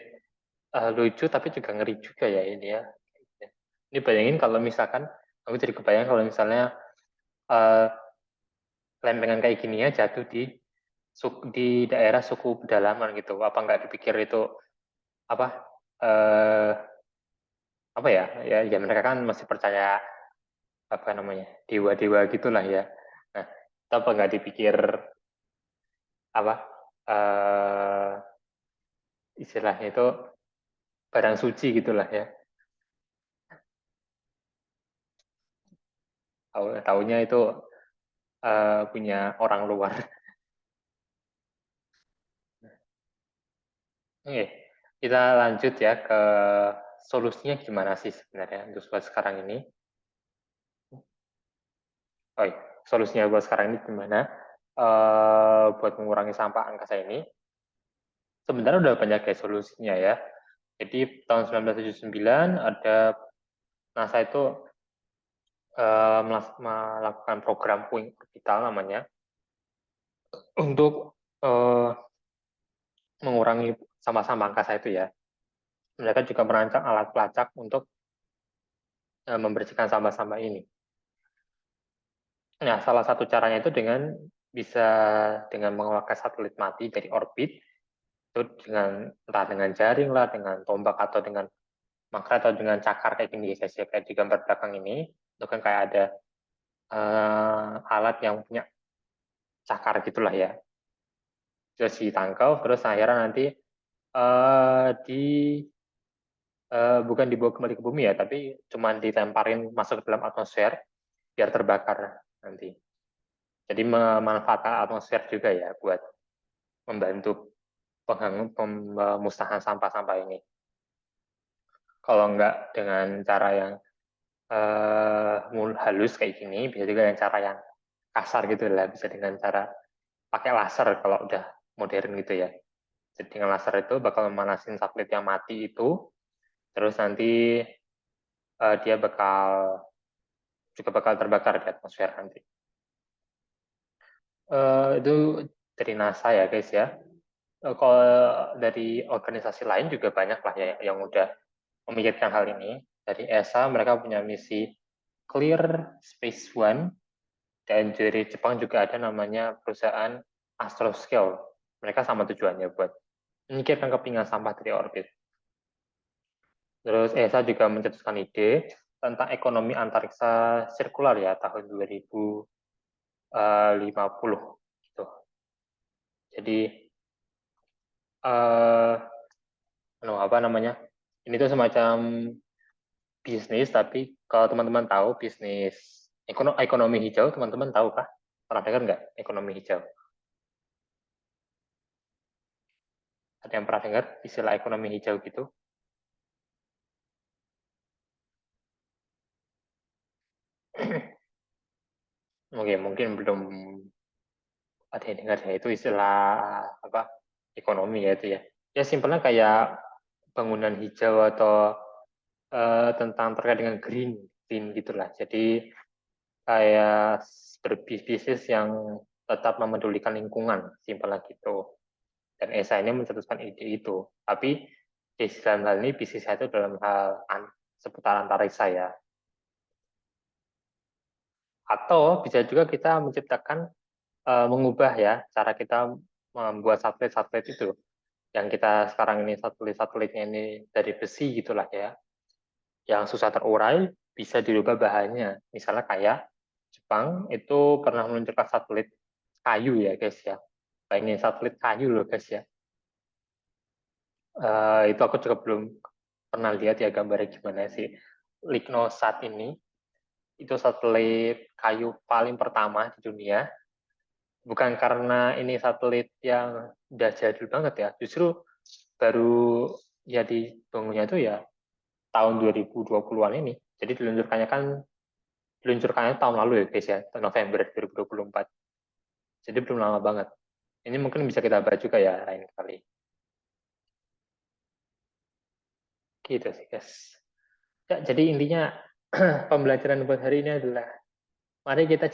lucu tapi juga ngeri juga ya ini ya. Ini bayangin kalau misalkan, aku jadi kebayang kalau misalnya uh, lempengan kayak gini ya jatuh di daerah suku pedalaman gitu. Apa nggak dipikir itu apa uh, apa ya, ya mereka kan masih percaya apa namanya dewa-dewa gitulah ya. Nah, apa nggak dipikir apa istilahnya itu barang suci gitulah ya. Taunya itu punya orang luar. Oke, kita lanjut ya ke solusinya gimana sih sebenarnya untuk buat sekarang ini. Oh, iya. Solusinya buat sekarang ini gimana? Buat mengurangi sampah angkasa ini. Sebenarnya udah banyak kayak solusinya ya. Jadi tahun 1979 ada NASA itu melakukan program Wing Orbital namanya untuk mengurangi sampah-sampah angkasa itu ya. Mereka juga merancang alat pelacak untuk membersihkan sampah-sampah ini. Nah, salah satu caranya itu bisa dengan mengeluarkan satelit mati dari orbit, itu entah dengan jaring lah, dengan tombak atau dengan magnet atau dengan cakar kayak gini guys ya, kayak di gambar belakang ini, itu kan kayak ada alat yang punya cakar gitulah ya. Terus ditangkau, terus akhirnya nanti di bukan dibawa kembali ke bumi ya, tapi cuma dilemparin masuk ke dalam atmosfer biar terbakar nanti. Jadi memanfaatkan atmosfer juga ya buat membantu pemusnahan sampah-sampah ini. Kalau enggak dengan cara yang halus kayak gini, bisa juga dengan cara yang kasar gitu lah, bisa dengan cara pakai laser kalau udah modern gitu ya. Jadi dengan laser itu bakal memanasin satelit yang mati itu, terus nanti dia juga bakal terbakar di atmosfer nanti. Itu dari NASA ya guys ya. Kalau dari organisasi lain juga banyak lah ya yang udah memikirkan hal ini. Dari ESA mereka punya misi Clear Space One, dan dari Jepang juga ada namanya perusahaan Astroscale. Mereka sama tujuannya buat menyingkirkan kepingan sampah dari orbit. Terus ESA juga mencetuskan ide tentang ekonomi antariksa sirkular ya tahun 2050 gitu. Jadi apa namanya? Ini tuh semacam bisnis, tapi kalau teman-teman tahu bisnis ekonomi hijau, teman-teman tahu kah? Pernah dengar nggak ekonomi hijau? Ada yang pernah dengar istilah ekonomi hijau gitu? Mungkin belum ada yang dengar ya, itu istilah apa ekonomi ya itu ya. Ya simpelnya kayak bangunan hijau atau tentang terkait dengan green gitulah. Jadi kayak berbisnis yang tetap memedulikan lingkungan, simpelnya gitu. Dan ESA ini mencetuskan ide itu. Tapi di dalam hal ini bisnis itu dalam hal seputar antariksa ya. Atau bisa juga kita menciptakan mengubah ya cara kita membuat satelit-satelit itu. Yang kita sekarang ini satelit-satelitnya ini dari besi gitulah ya. Yang susah terurai, bisa dirubah bahannya. Misalnya kayak Jepang itu pernah meluncurkan satelit kayu ya guys ya. Bayangin satelit kayu loh guys ya. Itu aku juga belum pernah lihat ya gambarnya gimana sih. Lignosat ini itu satelit kayu paling pertama di dunia. Bukan karena ini satelit yang udah jadul banget ya, justru baru ya dibangunnya itu ya tahun 2020-an ini. Jadi diluncurkannya tahun lalu ya guys ya, November 2024. Jadi belum lama banget. Ini mungkin bisa kita bahas juga ya lain kali. Gitu sih guys. Ya, jadi intinya pembelajaran buat hari ini adalah mari kita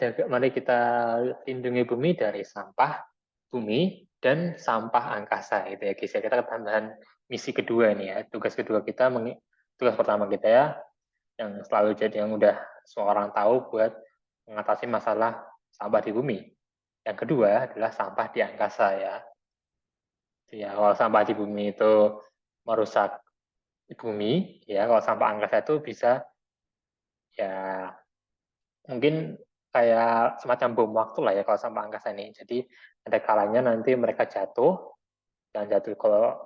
lindungi bumi dari sampah bumi dan sampah angkasa gitu ya guys ya. Kita tambahan misi kedua nih ya. Tugas pertama kita ya yang selalu jadi yang udah semua orang tahu buat mengatasi masalah sampah di bumi. Yang kedua adalah sampah di angkasa ya. Ya, kalau sampah di bumi itu merusak bumi, ya kalau sampah angkasa itu bisa ya mungkin kayak semacam bom waktu lah ya kalau sampah angkasa ini. Jadi ada kalanya nanti mereka jatuh dan jatuh kalau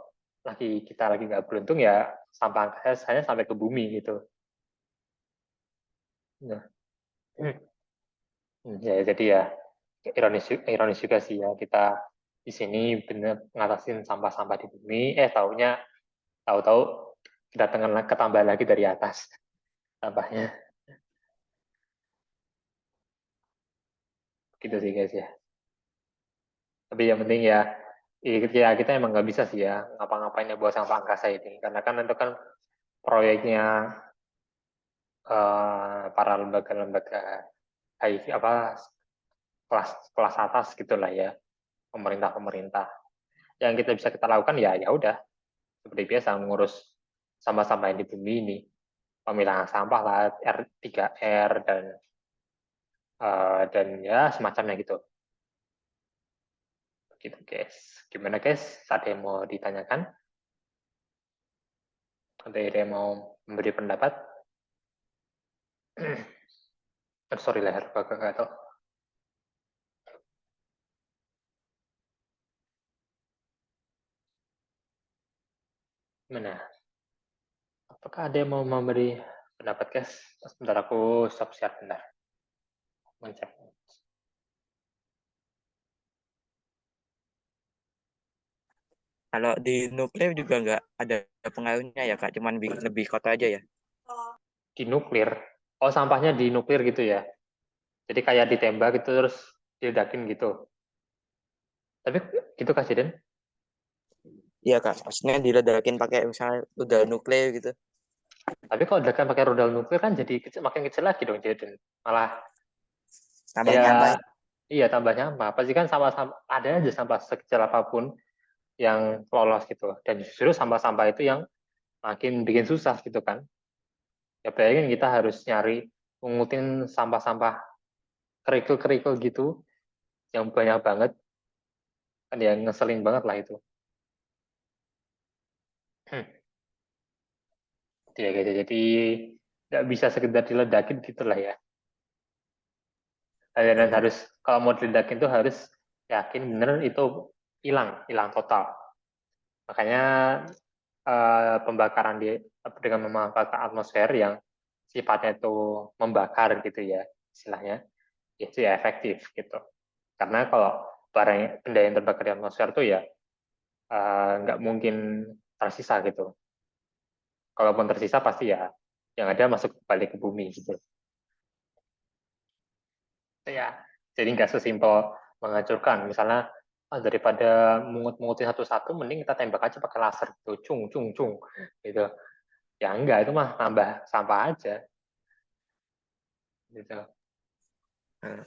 kita lagi nggak beruntung ya sampah angkasa hanya sampai ke bumi gitu. Nah, ya jadi ya ironis juga sih ya kita di sini benar ngatasin sampah-sampah di bumi, tahu-tahu kedatangan ketambahan lagi dari atas sampahnya. Gitu sih guys ya. Tapi yang penting ya kita emang nggak bisa sih ya ngapa-ngapain ya buat sampah angkasa ini karena kan itu kan proyeknya para lembaga-lembaga kelas atas gitulah ya, pemerintah yang bisa kita lakukan ya udah seperti biasa mengurus sampah-sampah yang di bumi ini, pemilahan sampah lah, R3R dan ya semacamnya gitu guys. Gimana guys, ada yang mau ditanyakan ada yang mau memberi pendapat? Sorry leher gagal. Mana? Apakah ada yang mau memberi pendapat guys? Sebentar aku stop share bentar. Mencet. Kalau di nuklir juga nggak ada pengaruhnya ya Kak, cuman lebih kotor aja ya. Di nuklir? Oh sampahnya di nuklir gitu ya? Jadi kayak ditembak gitu terus diledakin gitu? Tapi gitu Kak Jiden? Iya Kak, maksudnya diledakin pakai misalnya udah nuklir gitu. Tapi kalau diledakan pakai rudal nuklir kan jadi makin kecil lagi dong Jiden. Malah Tambah nyampah. ya iya tambah nyampah. Pasti kan sampah ada aja sampah sekecil apapun yang lolos gitu. Dan justru sampah-sampah itu yang makin bikin susah gitu kan. Ya bayangin kita harus nyari mengutin sampah-sampah kerikil-kerikil gitu yang banyak banget kan ya ngeselin banget lah itu. Ya gitu jadi nggak bisa sekedar diledakin gitulah ya. Dan harus kalau mau diledakin tuh harus yakin bener itu hilang total. Makanya pembakaran dengan memanfaatkan atmosfer yang sifatnya itu membakar gitu ya istilahnya itu ya efektif gitu. Karena kalau benda yang terbakar di atmosfer itu ya nggak mungkin tersisa gitu. Kalaupun tersisa pasti ya yang ada masuk balik ke bumi gitu. Ya, jadi nggak sesimpel menghancurkan. Misalnya daripada mungut-mungutin satu-satu, mending kita tembak aja pakai laser gitu, cung gitu. Ya enggak, itu mah nambah sampah aja. Gitu.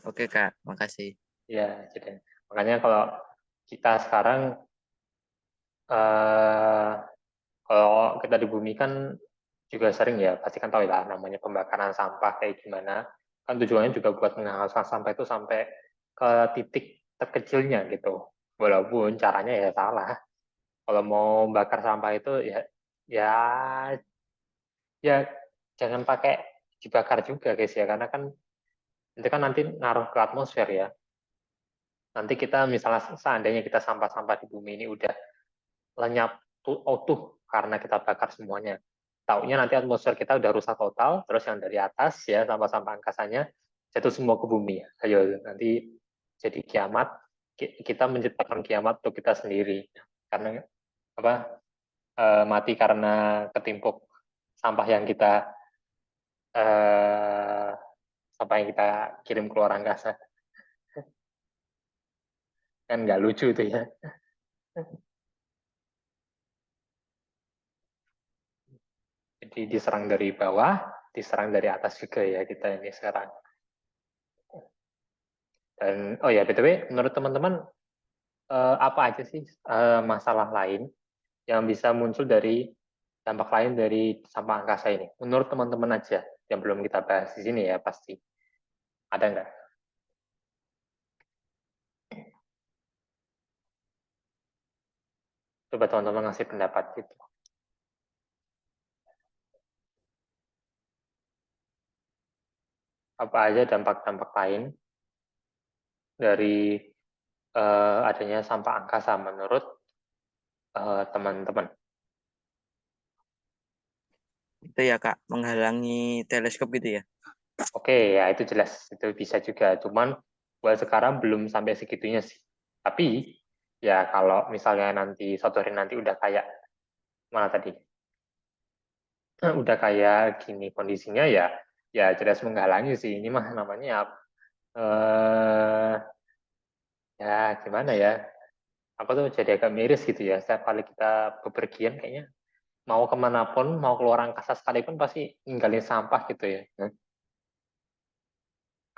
Oke Kak, makasih. Ya, jadi makanya kalau kita sekarang eh, kalau kita di bumi kan juga sering ya, pasti kan tahu ya namanya pembakaran sampah kayak gimana. Kan tujuannya juga buat menghasilkan sampah itu sampai ke titik terkecilnya gitu. Walaupun caranya ya salah. Kalau mau bakar sampah itu ya ya jangan pakai dibakar juga guys ya, karena kan itu kan nanti ngaruh ke atmosfer ya. Nanti kita misalnya seandainya kita sampah-sampah di bumi ini udah lenyap utuh karena kita bakar semuanya. Taunya nanti atmosfer kita udah rusak total, terus yang dari atas ya sampah-sampah angkasanya jatuh semua ke bumi. Ayo nanti jadi kiamat, kita menciptakan kiamat untuk kita sendiri. Karena apa? Mati karena ketimpuk sampah yang kita eh, sampah yang kita kirim keluar angkasa. Kan nggak lucu itu ya. Jadi diserang dari bawah, diserang dari atas juga ya kita ini sekarang. Dan oh ya BTW, menurut teman-teman apa aja sih masalah lain yang bisa muncul dari dampak lain dari sampah angkasa ini? Menurut teman-teman aja yang belum kita bahas di sini ya pasti. Ada nggak? Coba teman-teman ngasih pendapat gitu. Apa aja dampak-dampak lain dari adanya sampah angkasa menurut teman-teman? Itu ya Kak, menghalangi teleskop gitu ya. Oke, ya itu jelas, itu bisa juga. Cuman buat sekarang belum sampai segitunya sih. Tapi ya kalau misalnya nanti suatu hari nanti udah kayak mana tadi, udah kayak gini kondisinya ya, ya jelas menghalangi sih. Ini mah namanya ya gimana ya? Aku tuh jadi agak miris gitu ya. Setiap kali kita bepergian kayaknya mau kemanapun, mau keluar angkasa sekalipun pasti ninggalin sampah gitu ya.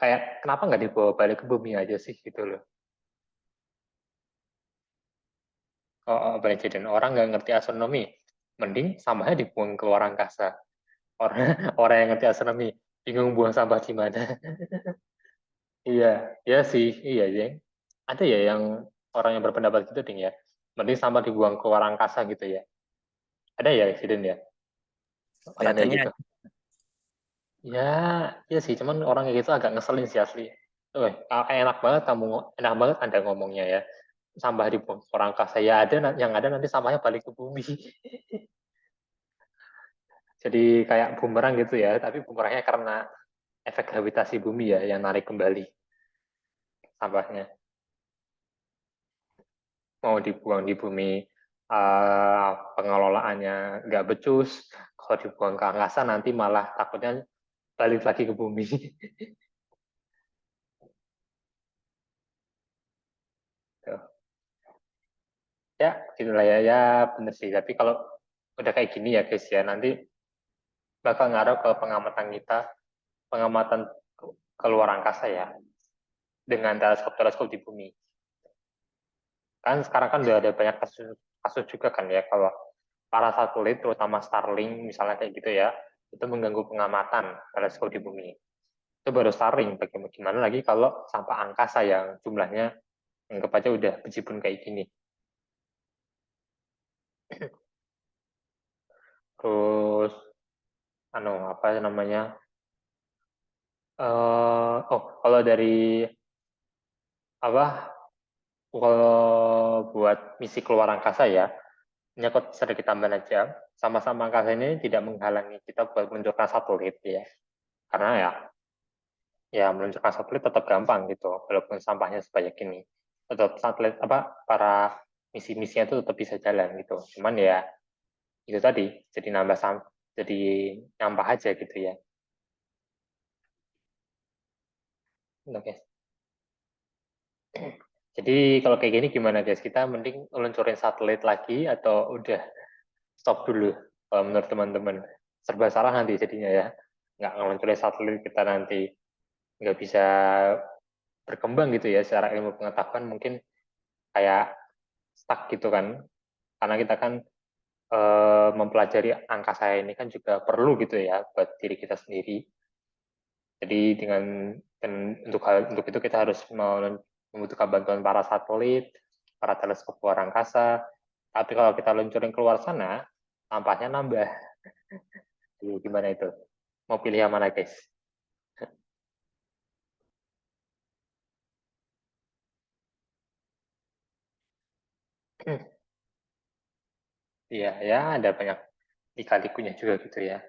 Kayak kenapa nggak dibawa balik ke bumi aja sih gitu loh. Banyak kejadian orang nggak ngerti astronomi, mending sampahnya dibuang ke luar angkasa. Orang orang yang ngerti astronomi bingung buang sampah di mana. Iya, ya sih, iya Jeng. Ada ya yang orang yang berpendapat gitu ding ya. Mending sampah dibuang ke luar angkasa gitu ya. Ada ya insiden ya. Orang kayak Kelihatannya gitu. Ya, ya sih. Cuman orang kayak gitu agak ngeselin sih asli. Enak banget kamu, enak banget Anda ngomongnya ya. Sampah dibuang ke luar angkasa ya ada, yang ada nanti sampahnya balik ke bumi. Jadi kayak bumerang gitu ya, tapi bumerangnya karena efek gravitasi bumi ya yang narik kembali sampahnya. Mau dibuang di bumi, pengelolaannya nggak becus, kalau dibuang ke angkasa nanti malah takutnya balik lagi ke bumi. Ya, gitulah ya, ya bener sih. Tapi kalau udah kayak gini ya guys ya, nanti bakal ngaruh ke pengamatan kita, pengamatan keluar angkasa ya, dengan teleskop-teleskop di bumi. Kan sekarang kan udah ada banyak kasus juga kan ya, kalau para satelit, terutama Starlink, misalnya kayak gitu ya, itu mengganggu pengamatan teleskop di bumi. Itu baru Starlink, bagaimana lagi kalau sampah angkasa yang jumlahnya anggap aja udah bejibun kayak gini. Terus, apa namanya? Kalau dari apa? Kalau buat misi keluar angkasa ya, ini aku sedikit tambahan aja. Sama-sama angkasa ini tidak menghalangi kita buat meluncurkan satelit ya, karena ya meluncurkan satelit tetap gampang gitu, walaupun sampahnya sebanyak ini. Tetap satelit para misi-misinya itu tetap bisa jalan gitu. Cuman ya itu tadi jadi jadi nambah aja gitu ya. Oke. Jadi kalau kayak gini gimana guys? Kita mending luncurin satelit lagi atau udah stop dulu? Kalau menurut teman-teman serba salah nanti jadinya ya. Nggak ngeluncurin satelit kita nanti nggak bisa berkembang gitu ya secara ilmu pengetahuan, mungkin kayak stuck gitu kan. Karena kita kan mempelajari angkasa ini kan juga perlu gitu ya buat diri kita sendiri. Jadi untuk itu kita harus membutuhkan bantuan para satelit, para teleskop luar angkasa. Tapi kalau kita luncurin keluar sana, nampaknya nambah. Jadi, gimana itu? Mau pilih yang mana, guys? Iya, ya ada banyak lika-likunya juga gitu ya.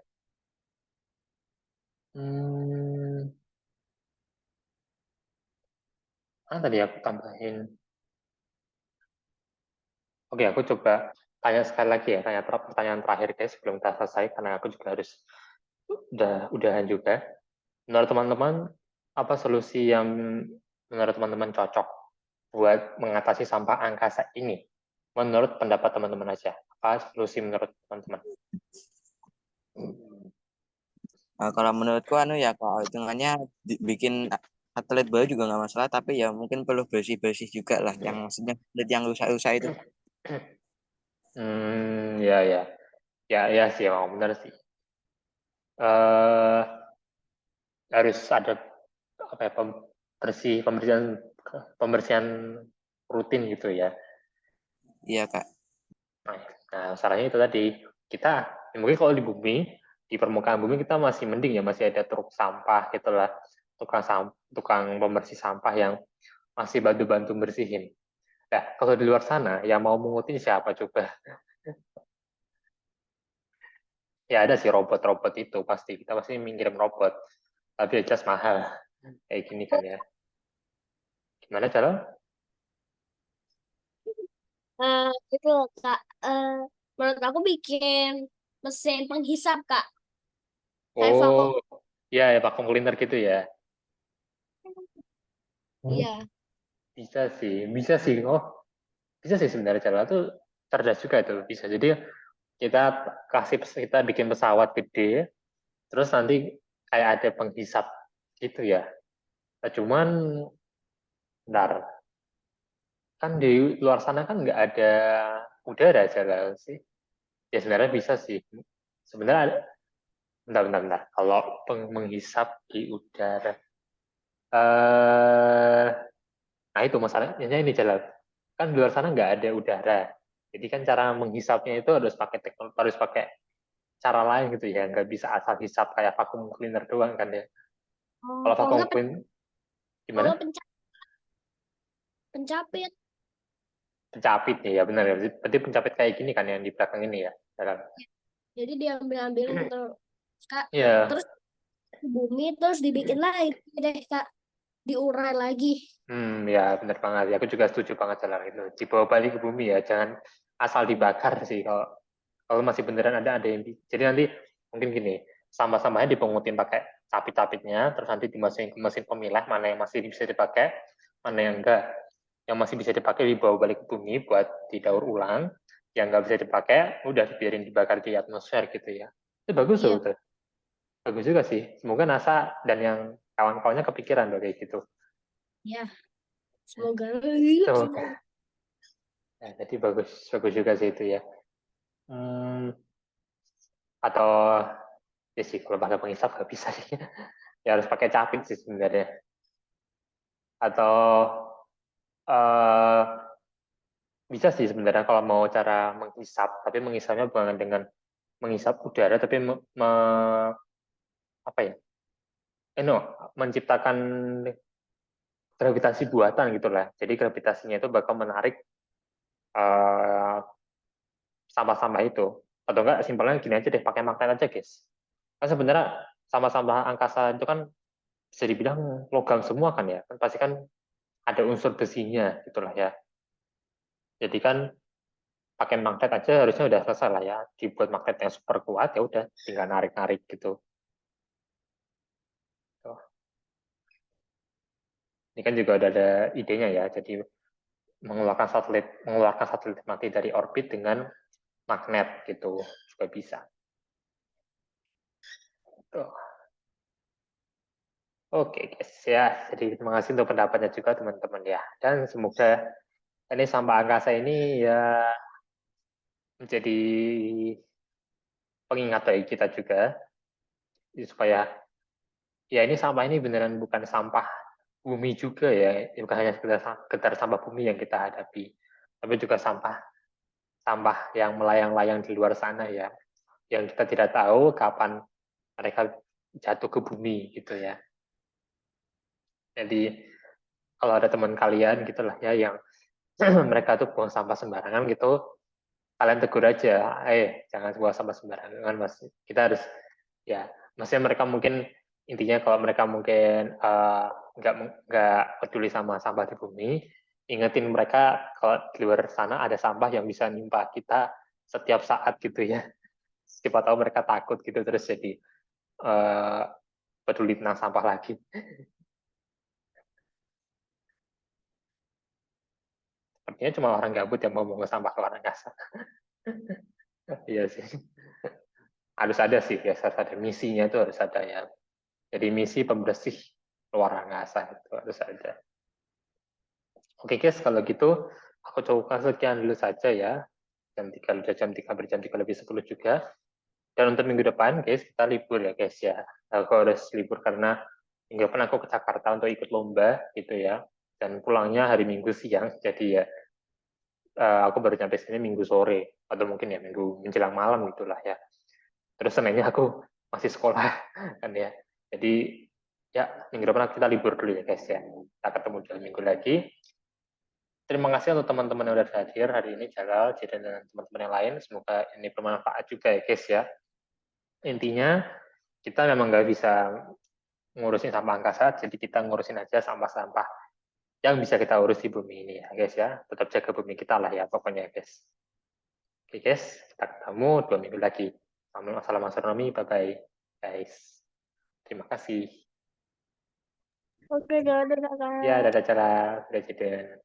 Tadi aku tambahin. Oke, aku coba tanya sekali lagi ya, tanya pertanyaan terakhir guys sebelum kita selesai karena aku juga harus udahan juga. Menurut teman-teman, apa solusi yang menurut teman-teman cocok buat mengatasi sampah angkasa ini? Menurut pendapat teman-teman aja, apa solusi menurut teman-teman? Kalau menurutku ya kalau hitungannya bikin satelit baru juga nggak masalah, tapi ya mungkin perlu bersih-bersih juga lah, yang maksudnya satelit yang rusak-rusak itu. Ya, ya. Ya sih, emang benar sih. Harus ada apa ya, pembersihan rutin gitu ya. Iya Kak. Nah, salahnya itu tadi kita mungkin kalau di bumi, di permukaan bumi kita masih mending ya, masih ada truk sampah gitulah, tukang pembersih sampah yang masih bantu-bantu bersihin. Nah, kalau di luar sana yang mau mengutin siapa coba? Ya ada sih robot-robot itu pasti, kita pasti mengirim robot, tapi ya just mahal kayak gini kan ya. Gimana cara? Itu loh, Kak. Menurut aku bikin mesin penghisap, Kak. Kayak vakum. Oh, ya, ya vacuum cleaner gitu ya. Iya. Bisa sih. Oh, bisa sih sebenarnya cara itu cerdas juga itu bisa. Jadi kita kita bikin pesawat gede, terus nanti kayak ada penghisap gitu ya. Nah, cuman, bentar, kan di luar sana kan nggak ada udara jalan sih. Ya sebenarnya bisa sih. Sebenarnya ada, bentar. Kalau menghisap di udara, eh nah itu masalahnya ini jalan. Kan di luar sana nggak ada udara. Jadi kan cara menghisapnya itu harus pakai teknologi, harus pakai cara lain gitu ya. Nggak bisa asal hisap kayak vacuum cleaner doang kan ya. Oh, Kalau kalau vacuum nggak cleaner gimana? kalau pencapit. Pencapit ya benar ya. Berarti pencapit kayak gini kan yang di belakang ini ya. Jalan. Jadi diambil-ambilin terus, Kak. Iya. Terus di bumi terus dibikin lagi deh, Kak. Diurai lagi. Ya benar banget. Ya, aku juga setuju banget jalan itu. Dibawa balik ke bumi ya, jangan asal dibakar sih. Kalau masih beneran ada yang jadi nanti mungkin gini, sampah-sampahnya dipungutin pakai capit-capitnya, terus nanti dimasukin ke mesin pemilah mana yang masih bisa dipakai, mana yang enggak. Yang masih bisa dipakai dibawa balik ke bumi buat didaur ulang, yang enggak bisa dipakai udah dibiarin dibakar di atmosfer gitu ya. Itu bagus Iya, loh, itu. Bagus juga sih. Semoga NASA dan yang kawan-kawannya kepikiran loh kayak gitu. ya. Semoga. Semoga. Ya, jadi bagus bagus juga sih itu ya. Atau ya sih kalau pakai pengisap nggak bisa sih. Ya harus pakai capit sih sebenarnya. Atau eh, bisa sih sebenarnya kalau mau cara menghisap, tapi menghisapnya bukan dengan menghisap udara, tapi apa ya? No, menciptakan gravitasi buatan gitulah. Jadi gravitasinya itu bakal menarik eh, sampah-sampah itu. Atau enggak simpelnya gini aja deh, pakai magnet aja guys. Kan sebenarnya sampah-sampah angkasa itu kan bisa dibilang logam semua kan ya. Kan pasti kan ada unsur besinya gitulah ya. Jadi kan pakai magnet aja harusnya udah selesai lah ya. Dibuat magnet yang super kuat ya udah tinggal narik-narik gitu. Tuh. Ini kan juga udah ada idenya ya. Jadi mengeluarkan satelit nanti dari orbit dengan magnet gitu juga bisa. Tuh. Oke guys ya. Jadi terima kasih untuk pendapatnya juga teman-teman ya. Dan semoga ini sampah angkasa ini ya menjadi pengingat bagi kita juga supaya ya ini sampah ini beneran bukan sampah bumi juga ya, bukan hanya sekedar sampah bumi yang kita hadapi, tapi juga sampah sampah yang melayang-layang di luar sana ya, yang kita tidak tahu kapan mereka jatuh ke bumi gitu ya. Jadi kalau ada teman kalian gitulah ya yang mereka tuh buang sampah sembarangan gitu, kalian tegur aja, jangan buang sampah sembarangan mas. Kita harus ya, maksudnya mereka mungkin intinya kalau mereka mungkin nggak peduli sama sampah di bumi, ingetin mereka kalau di luar sana ada sampah yang bisa nimpa kita setiap saat gitu ya. Siapa tahu mereka takut gitu terus jadi peduli tentang sampah lagi. Sepertinya cuma orang gabut yang mau buang sampah ke luar angkasa. Iya sih. Harus ada sih, biasa ada misinya itu harus ada ya. Jadi misi pembersih luar angkasa itu harus ada. Oke guys, kalau gitu aku coba sekian dulu saja ya. Jam 3 berjam 3 lebih 10 juga. Dan untuk minggu depan guys, kita libur ya guys ya. Aku harus libur karena minggu depan aku ke Jakarta untuk ikut lomba gitu ya. Dan pulangnya hari Minggu siang. Jadi ya aku baru sampai sini Minggu sore atau mungkin ya Minggu menjelang malam gitulah ya. Terus Seninnya aku masih sekolah kan ya. Jadi ya minggu depan kita libur dulu ya guys ya. Kita ketemu 2 minggu lagi. Terima kasih untuk teman-teman yang sudah hadir hari ini, Jalal, Jidan, dan teman-teman yang lain. Semoga ini bermanfaat juga ya guys ya. Intinya kita memang nggak bisa ngurusin sampah angkasa, jadi kita ngurusin aja sampah-sampah yang bisa kita urus di bumi ini ya guys ya. Tetap jaga bumi kita lah ya pokoknya guys. Oke guys, kita ketemu 2 minggu lagi. Assalamualaikum, bye-bye guys. Terima kasih. Oke, dadah kakak. Ya, dadah cara, dadah Jiden.